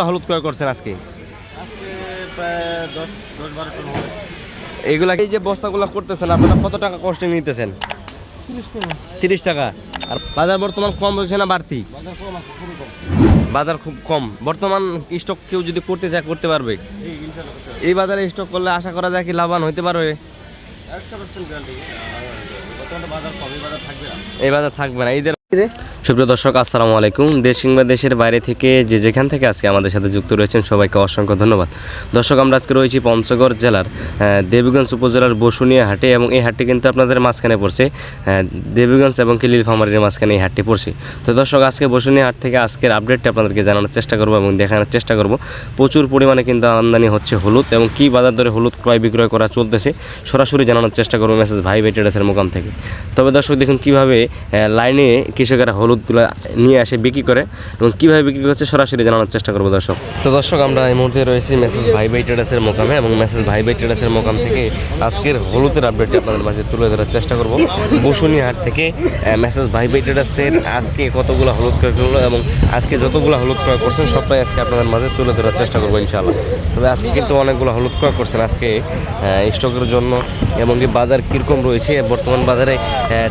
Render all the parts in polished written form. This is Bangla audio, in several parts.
হলুদ ক্রয় করছেন আজকে? প্রায় 10-12 টন হবে। এইগুলা এই যে বস্তাগুলো করতেছেন আপনারা কত টাকা কস্টিং নিতেছেন? 30 টাকা। আর বাজার বর্তমান কম রয়েছে না বাড়তি? বাজার কম আছে, খুবই কম। বাজার খুব কম। বর্তমান স্টক কেউ যদি করতে চায় করতে পারবে? জি, ইনশাআল্লাহ করতে হবে। এই বাজারে স্টক করলে আশা করা যায় কি লাভবান হইতে পারবে? 100% গ্যারান্টি। বর্তমানে বাজার কম, এই বাজার থাকবে না। এই বাজার থাকবে না। ঈদের সুপ্রিয় দর্শক, আসসালামু আলাইকুম। দেশ কিংবা দেশের বাইরে থেকে যে যেখান থেকে আজকে আমাদের সাথে যুক্ত রয়েছেন সবাইকে অসংখ্য ধন্যবাদ। দর্শক, আমরা আজকে রয়েছি পঞ্চগড় জেলার দেবীগঞ্জ উপজেলার বসুনিয়া হাটে, এবং এই হাটটি কিন্তু আপনাদের মাঝখানে পড়ছে। দেবীগঞ্জ এবং কি নীলফামারীর মাঝখানে এই হাটটি পড়ছে। তো দর্শক, আজকে বসুনিয়া হাট থেকে আজকের আপডেটটা আপনাদেরকে জানানোর চেষ্টা করবো এবং দেখানোর চেষ্টা করব। প্রচুর পরিমাণে কিন্তু আমদানি হচ্ছে হলুদ, এবং কী বাজার দরে হলুদ ক্রয় বিক্রয় করা চলতেছে সরাসরি জানানোর চেষ্টা করবো মেসেজ ভাই ট্রেডার্সের মোকাম থেকে। তবে দর্শক, দেখুন কীভাবে লাইনে কৃষকেরা হলুদগুলো নিয়ে আসে বিক্রি করে এবং কীভাবে বিক্রি করছে সরাসরি জানানোর চেষ্টা করবো দর্শক। তো দর্শক, আমরা এই মুহূর্তে রয়েছি মেসেজ ভাই ট্রেডার্সের মোকামে, এবং মেসেজ ভাই ট্রেডার্সের মোকাম থেকে আজকের হলুদের আপডেটটি আপনাদের মাঝে তুলে ধরার চেষ্টা করব। বসুনিয়া হাট থেকে মেসেজ ভাই ট্রেডার্সের আজকে কতগুলো হলুদ ক্রয় করলো এবং আজকে যতগুলো হলুদ ক্রয় করছেন সবটাই আজকে আপনাদের মাঝে তুলে ধরার চেষ্টা করবো ইনশাআল্লাহ। তবে আজকে কিন্তু অনেকগুলো হলুদ ক্রয় করছেন আজকে স্টকের জন্য, এবং কি বাজার কীরকম রয়েছে, বর্তমান বাজারে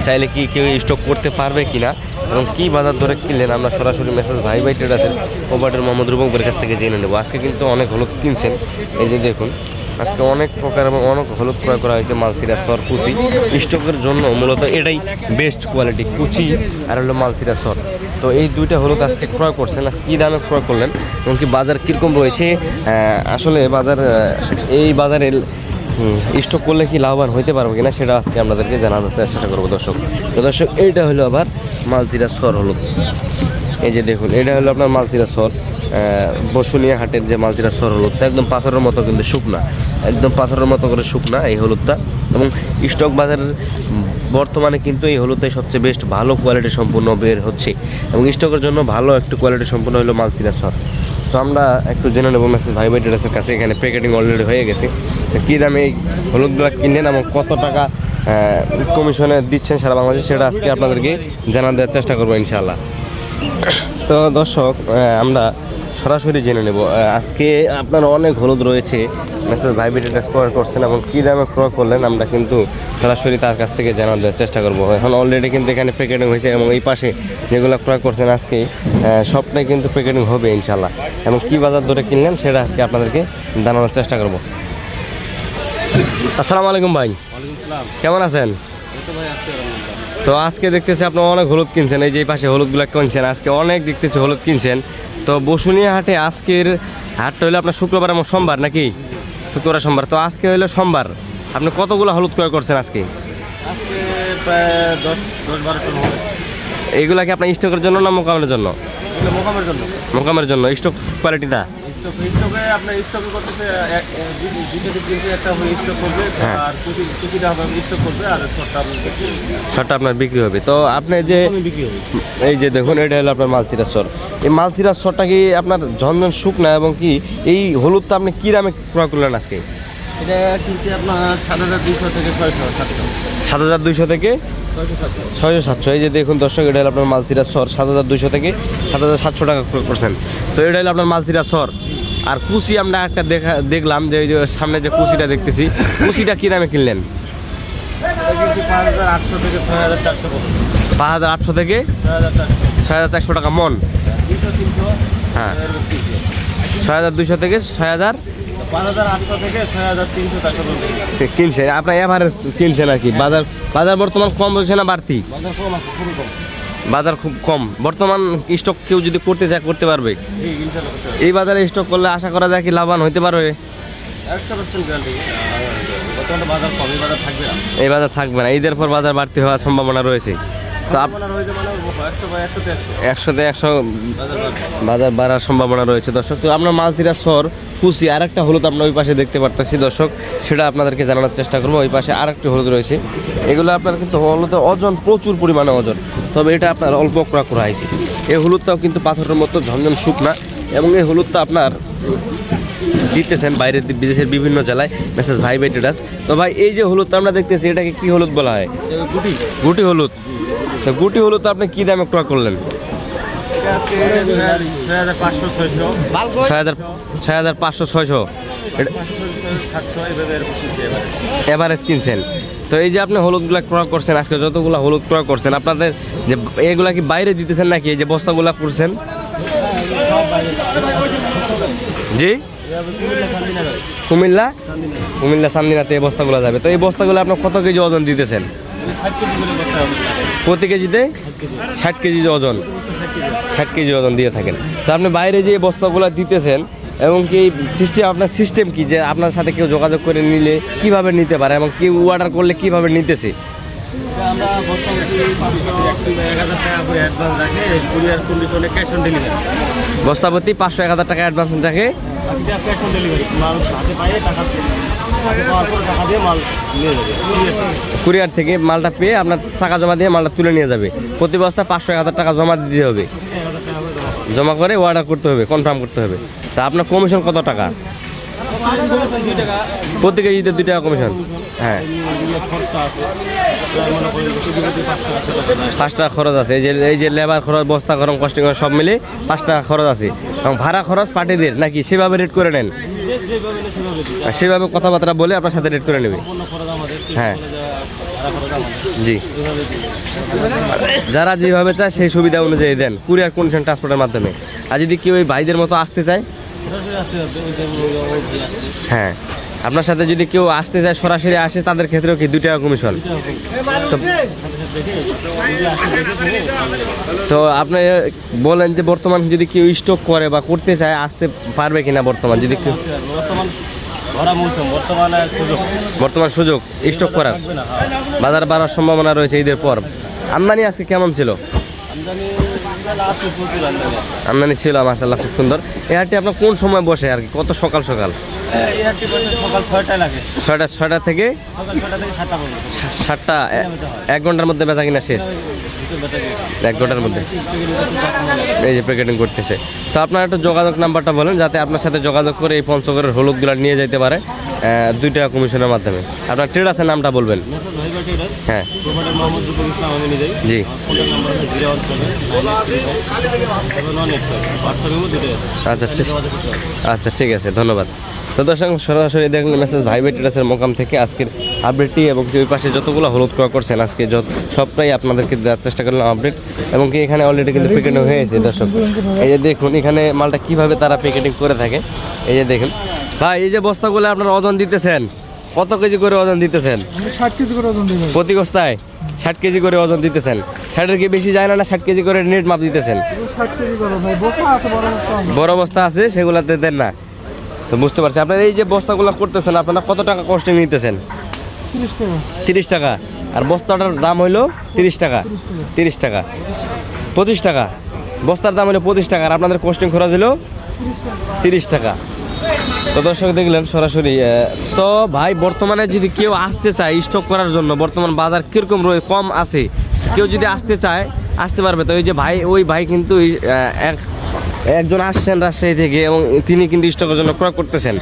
চাইলে কি কেউ স্টক করতে পারবে কিনা এবং কী বাজার দরে কিনলেন আমরা সরাসরি মেসেজ ভাই ট্রেডার্সের ওভারের মোহাম্মদ রূপকের কাছ থেকে জেনে নেব। আজকে কিন্তু অনেক হলুদ কিনছেন, এই যে দেখুন আজকে অনেক প্রকার এবং অনেক হলুদ ক্রয় করা হয়েছে। মালসিরা সর, কুচি স্টকের জন্য মূলত এটাই বেস্ট কোয়ালিটি, কুচি আর হলো মালসিরা সর। তো এই দুইটা হলুদ আজকে ক্রয় করছেন, কী দামে ক্রয় করলেন এবং কি বাজার কীরকম রয়েছে, আসলে বাজার এই বাজারে স্টক করলে কি লাভবান হইতে পারবো কিনা সেটা আজকে আপনাদেরকে জানানোর চেষ্টা করবো দর্শক। তো দর্শক, এইটা হলো আবার মালচিরা সর হলুদ। এই যে দেখুন, এটা হলো আপনার মালচিরা সর, বসুনিয়া হাটের যে মালচিরা সর হলুদটা একদম পাথরের মতো কিন্তু শুকনা, একদম পাথরের মতো করে শুকনা এই হলুদটা। এবং স্টক বাজারের বর্তমানে কিন্তু এই হলুদটাই সবচেয়ে বেস্ট ভালো কোয়ালিটি সম্পূর্ণ বের হচ্ছে, এবং স্টকের জন্য ভালো একটু কোয়ালিটি সম্পূর্ণ হলো মালচিরা সর। তো আমরা একটু জেনে নেবো মেসেজ ভাই ট্রেডার্সের কাছে। এখানে প্যাকেটিং অলরেডি হয়ে গেছে। কী দামে এই হলুদগুলো কিনলেন এবং কত টাকা কমিশনে দিচ্ছেন সারা বাংলাদেশে সেটা আজকে আপনাদেরকে জানা দেওয়ার চেষ্টা করবো ইনশাআল্লাহ। তো দর্শক, আমরা সরাসরি জেনে নেব আজকে আপনার অনেক হলুদ রয়েছে মেসেজ ভাই ট্রেডার্স ক্রয় করছেন এবং কী দামে ক্রয় করলেন আমরা কিন্তু সরাসরি তার কাছ থেকে জানা দেওয়ার চেষ্টা করবো। এখন অলরেডি কিন্তু এখানে প্যাকেটিং হয়েছে, এবং এই পাশে যেগুলো ক্রয় করছেন আজকে সবটাই কিন্তু প্যাকেটিং হবে ইনশাআল্লাহ, এবং কী বাজার দরে কিনলেন সেটা আজকে আপনাদেরকে জানানোর চেষ্টা করবো। আসসালামু আলাইকুম ভাই। কেমন আছেন? তো আজকে দেখতেছি আপনার অনেক হলুদ কিনছেন, এই যে পাশে হলুদগুলো কিনছেন আজকে অনেক দেখতেছি হলুদ কিনছেন। তো বসুনিয়া হাটে আজকের হাটটা হলো আপনার শুক্রবার এবং সোমবার নাকি? শুক্রবার সোমবার। তো আজকে হলো সোমবার, আপনি কতগুলো হলুদ ক্রয় করছেন আজকে? আজকে প্রায় 10-12 টন হবে। এইগুলা কি আপনার স্টকের জন্য না মোকামের জন্য? মোকামের জন্য। মোকামের জন্য। স্টক কোয়ালিটিটা স্টকে আপনার স্টকে করতেছে দুটো কিন্তু একটা স্টক করবে, আর কুচিটা হবে স্টক করবে, আর ছটা আপনার বিক্রি হবে। তো আপনি যে বিক্রি হবে এই যে দেখুন, এটা হলো আপনার মালচিরা সর। এই মালচিরা সরটা কি আপনার ঝনঝন শুকনা, এবং কি এই হলুদটা আপনি কী দামে ক্রয় করলেন আজকে? এটা কিনছে আপনার 7,200 থেকে 600-700। 7,200 থেকে 600-700। এই যে দেখুন দর্শক, এটা হলো আপনার মালচিরা সর 7,200 থেকে 7,700 টাকা ক্রয় করছেন। তো এটা হলো আপনার মালচিরা সর। আর কুচি আমরা একটা দেখলাম যে এই যে সামনে যে কুচিটা দেখতেছি, কুচিটা কী দামে কিনলেন? কিন্তু 5,800 থেকে 6,400। 5,800 থেকে 6,400 টাকা মন। 200-300। হ্যাঁ, 6,200 থেকে 6,000। 5,800 থেকে 6,300-400 কিনছেন আপনার এভারেজ কিনছেন আর কি। বাজার বর্তমান কম রয়েছে না বাড়তি? বাজার কম আছে, খুবই কম। বাজার খুব কম। বর্তমান স্টক কেউ যদি করতে চায় করতে পারবে? জি, ইনশাআল্লাহ। এই বাজারে স্টক করলে আশা করা যায় কি লাভবান হইতে পারবে? 100% গ্যারান্টি। বর্তমানে বাজার কম, এই বাজার থাকবে না। এই বাজার থাকবে না। ঈদের পর বাজার বাড়তি হওয়ার সম্ভাবনা রয়েছে। তো 100-100 বাজার বাড়ার সম্ভাবনা রয়েছে দর্শক। তো আপনার মালচিরা সর, কুচি আর একটা হলুদ আমরা ওই পাশে দেখতে পারতেছি দর্শক, সেটা আপনাদেরকে জানানোর চেষ্টা করবো। ওই পাশে আর একটি হলুদ রয়েছে, এগুলো আপনার কিন্তু হলুদের ওজন প্রচুর পরিমাণে ওজন, তবে এটা আপনার অল্প ক্রয় করা হয়েছে। এই হলুদটাও কিন্তু পাথরের মতো ঝনঝন শুকনা, এবং এই হলুদটা আপনার দিতেছেন বাইরের বিদেশের বিভিন্ন জেলায় মেসেজ ভাই ট্রেডার্স। তো ভাই, এই যে হলুদটা আমরা দেখতেছি এটাকে কি হলুদ বলা হয়? গুটি হলুদ। তো গুটি হলুদ আপনি কী দামে ক্রয় করলেন? এটা আজকে 6500 600 6500 600 এটা 700 এভাবে এরকম কিনছি এবারে। এভারেজ কিনছেন। তো এই যে আপনি হলুদগুলা ক্রয় করছেন, আজকে যতগুলা হলুদ ক্রয় করছেন, আপনাদের যে এগুলা কি বাইরে দিতেছেন নাকি এই যে বস্তাগুলা করছেন? জি, কুমিল্লা চান্দিনাতে এই বস্তাগুলো যাবে। তো এই বস্তাগুলো আপনার কত কেজি ওজন দিতেছেন? 60 কেজি করে বস্তা হবে। প্রতি কেজিতে 60 কেজি ওজন, 60 কেজি ওজন দিয়ে থাকেন। তো আপনি বাইরে যে এই বস্তাগুলো দিতেছেন এবং কি আপনার সিস্টেম কি, যে আপনার সাথে কেউ যোগাযোগ করে নিলে কিভাবে নিতে পারে এবং কেউ অর্ডার করলে কিভাবে নিতেছে? এটা আমরা বস্তা প্রতি 500-1000 টাকা করে অ্যাডভান্স রাখে, কুরিয়ার কন্ডিশনে ক্যাশ অন ডেলিভারি। বস্তাপতি 500-1000 টাকা অ্যাডভান্স রাখে, বাকিটা ক্যাশ অন ডেলিভারি। মাল হাতে পাইয়ে টাকা পাওয়ার পর টাকা দিয়ে মাল নিয়ে যাবে কুরিয়ার থেকে মালটা পেয়ে আপনার টাকা জমা দিয়ে মালটা তুলে নিয়ে যাবে। প্রতি বস্তা 500-1000 টাকা জমা দিতে হবে, 1000 টাকা করে জমা করে অর্ডার করতে হবে, কনফার্ম করতে হবে। তা আপনার কমিশন কত টাকা? 2 টাকা প্রতি কেজিতে 2 টাকা কমিশন। হ্যাঁ, খরচা আছে, প্রায় মনে করি কেজি প্রতি 5 টাকা 6 টাকা। 5 টাকা খরচ আছে। এই যে লেবার খরচ, বস্তা খরচ, কস্টিং খরচ সব মিলে 5 টাকা খরচ আছে। এবং ভাড়া খরচ পার্টিদের নাকি সেভাবে রেট করে নেন? যেভাবে না সেভাবে দিই। আর সেভাবে কথাবার্তা বলে আপনার সাথে রেট করে নেবে। সম্পূর্ণ খরচ আমাদের। হ্যাঁ। ভাড়া খরচ আমাদের। জি, এভাবে দিই। যারা যেভাবে চায় সেই সুবিধা অনুযায়ী দেন কুরিয়ার কন্ডিশন ট্রান্সপোর্টের মাধ্যমে। আর যদি কেউ ওই ভাইদের মতো আসতে চায়, সরাসরি আসতে হবে, ওই যে ওই ভাই আসছে। হ্যাঁ, আপনার সাথে যদি কেউ আসতে চায়, সরাসরি আসে, তাদের ক্ষেত্রেও কি 2 টাকা কমিশন? তো তো আপনি বলেন যে বর্তমান যদি কেউ স্টক করে বা করতে চায় আসতে পারবে কিনা? বর্তমান যদি কেউ বর্তমান ভরা মৌসুম, বর্তমানে সুযোগ স্টক করার, থাকবে না। হ্যাঁ। বাজার বাড়ার সম্ভাবনা রয়েছে ঈদের পর। আমদানি আজকে কেমন ছিল? আমদানি আছে, প্রচুর আমদানি আছে। আমদানি ছিল মাশাআল্লাহ, খুব সুন্দর। এই হাটটি আপনার কোন সময় বসে আর কি? কত সকাল এই হাটটি বসে সকাল 6টায় লাগে। 6টা থেকে সকাল 6টা থেকে 7টা পর্যন্ত। 7টা, 1 ঘন্টার মধ্যে বেচা কিনা শেষ? ভিতর বেটা গেছে। 1 ঘন্টার মধ্যে এই যে প্যাকেটিং করতেছে। তো আপনার একটা যোগাযোগ নাম্বারটা বলেন, যাতে আপনার সাথে যোগাযোগ করে এই পঞ্চগড়ের হলুদগুলো নিয়ে যেতে পারে 2 টাকা কমিশনের মাধ্যমে। আপনার ট্রেড আছে, নামটা বলবেন। মেসেজ হয়ে গেছে এটা। হ্যাঁ, প্রোভাইডার মোহাম্মদ জুবুল ইসলাম, আমি নিজেই। জি, ফোনের নাম্বার হচ্ছে 017-718 হোয়াটসঅ্যাপের মধ্যে দিতে আছে। আচ্ছা ঠিক, যোগাযোগ করতে হবে। আচ্ছা ঠিক আছে, ধন্যবাদ। তো দর্শক সরাসরি দেখলেন মেসেজ ভাই ট্রেডার্সের মোকাম থেকে আজকের আপডেটটি, এবং কি ওই পাশে যতগুলো হলুদ ক্রয় করছেন আজকে সবটাই আপনাদেরকে দেওয়ার চেষ্টা করলাম আপডেট। এবং কি এখানে অলরেডি কিন্তু প্যাকেটিং হয়েছে দর্শক। এই যে দেখুন এখানে মালটা কিভাবে তারা প্যাকেটিং করে থাকে। এই যে দেখুন ভাই, এই যে বস্তাগুলো আপনারা ওজন দিতেছেন, কত কেজি করে ওজন দিতেছেন? 60 কেজি করে ওজন দিই ভাই। প্রতি বস্তায় 60 কেজি করে ওজন দিতেছেন। ষাটের কি বেশি যায় না? 60 কেজি করে নেট মাপ দিতেছেন? 60 কেজি করে ভাই, বস্তা আছে, বড় বস্তা আছে। বড় বস্তা আছে, সেগুলাতে দেন না। তো বুঝতে পারছি। আপনারা এই যে বস্তাগুলো করতেছেন, আপনারা কত টাকা কস্টিং নিতেছেন? 30 টাকা। 30 টাকা। আর বস্তাটার দাম হইলো 30 টাকা। 30 টাকা, 25 টাকা। বস্তার দাম হলো 25 টাকা, আর আপনাদের কস্টিং খরচ হলো 30 টাকা। তো দর্শক দেখলেন সরাসরি। তো ভাই বর্তমানে যদি কেউ আসতে চায় স্টক করার জন্য, বর্তমান বাজার কীরকম কম আছে, কেউ যদি আসতে চায় আসতে পারবে। তো এই যে ভাই, ওই ভাই কিন্তু একজন আসছেন রাজশাহী থেকে, এবং তিনি কিন্তু স্টকের জন্য ক্রয় করতেছেন।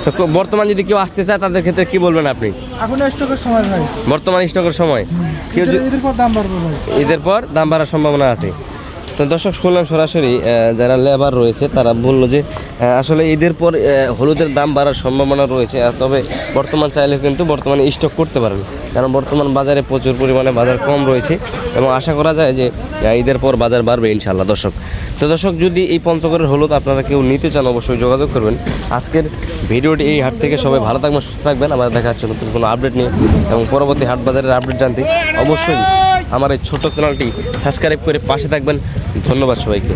তো বর্তমান যদি কেউ আসতে চায় তাদের ক্ষেত্রে কি বলবেন আপনি? এখন স্টকের সময় ভাই, বর্তমান স্টকের সময় কেউ ঈদের পর দাম বাড়বে ভাই। ঈদের পর দাম বাড়ার সম্ভাবনা আছে। তো দর্শক শুনলাম সরাসরি যারা লেবার রয়েছে তারা বললো যে আসলে ঈদের পর হলুদের দাম বাড়ার সম্ভাবনা রয়েছে। তবে বর্তমান চাইলে কিন্তু বর্তমানে স্টক করতে পারেন, কারণ বর্তমান বাজারে প্রচুর পরিমাণে বাজার কম রয়েছে, এবং আশা করা যায় যে ঈদের পর বাজার বাড়বে ইনশাল্লাহ দর্শক। তো দর্শক যদি এই পঞ্চগড়ের হলুদ আপনারা কেউ নিতে চান অবশ্যই যোগাযোগ করবেন। আজকের ভিডিওটি এই হাট থেকে সবাই ভালো থাকবেন, সুস্থ থাকবেন। আমরা দেখা যাচ্ছে নতুন কোনো আপডেট নিয়ে, এবং পরবর্তী হাট বাজারের আপডেট জানতে অবশ্যই আমার এই ছোট চ্যানেলটি সাবস্ক্রাইব করে পাশে থাকবেন। ধন্যবাদ সবাইকে।